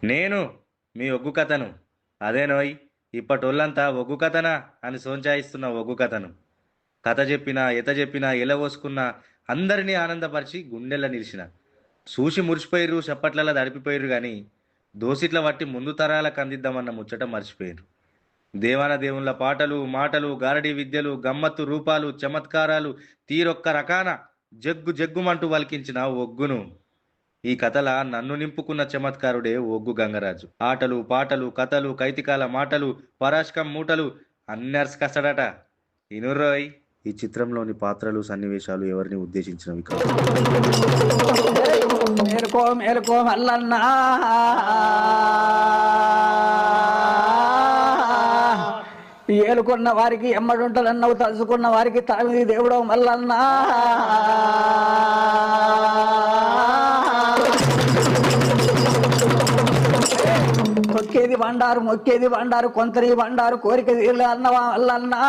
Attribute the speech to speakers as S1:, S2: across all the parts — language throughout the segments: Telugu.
S1: నేను మీ ఒగ్గు కథను అదేనోయ్. ఇప్పటోళ్ళంతా ఒగ్గు కథనా అని సోంచాయిస్తున్న ఒగ్గు కథను. కథ చెప్పినా ఎత చెప్పినా ఎలవోసుకున్నా అందరినీ ఆనందపరిచి గుండెల్లో నిలిచిన చూసి మురిసిపోయిర్రు, చప్పట్లలో దడిపిపోయిర్రు గాని దోసిట్ల వట్టి ముందు తరాలకు అందిద్దామన్న ముచ్చట మర్చిపోయారు. దేవాన దేవుళ్ళ పాటలు మాటలు గారడీ విద్యలు గమ్మత్తు రూపాలు చమత్కారాలు తీరొక్క రకాన జగ్గు జగ్గుమంటూ వలికించిన ఒగ్గును. ఈ కథల నన్ను నింపుకున్న చమత్కారుడే ఒగ్గు గంగరాజు. ఆటలు పాటలు కథలు కైతికాల మాటలు పరాష్కం మూటలు అన్నర్స్కస్తాడట. ఇనురోయ్, ఈ చిత్రంలోని పాత్రలు సన్నివేశాలు ఎవరిని ఉద్దేశించినవి కాదు.
S2: మేలుకో మేలుకో మల్లన్నా, ఏలుకున్న వారికి ఎమ్మడుంటలన్నవు, తలుసుకున్న వారికి తామిది దేవుడో మల్లన్నా. తొక్కేది బండారు మొక్కేది బండారు కొంతరి బండారు కోరిక తీర్లు అన్నవా మల్లన్నా.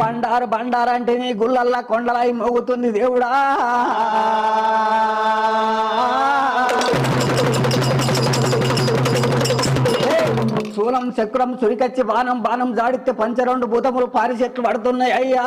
S2: బండారు బండారు అంటే నీ గుళ్ళల్లా కొండలై మోగుతుంది దేవుడా. శూలం చక్రం చురికచ్చి బాణం బాణం జాడితే పంచ రెండు భూతములు పారి చెట్లు పడుతున్నాయి అయ్యా.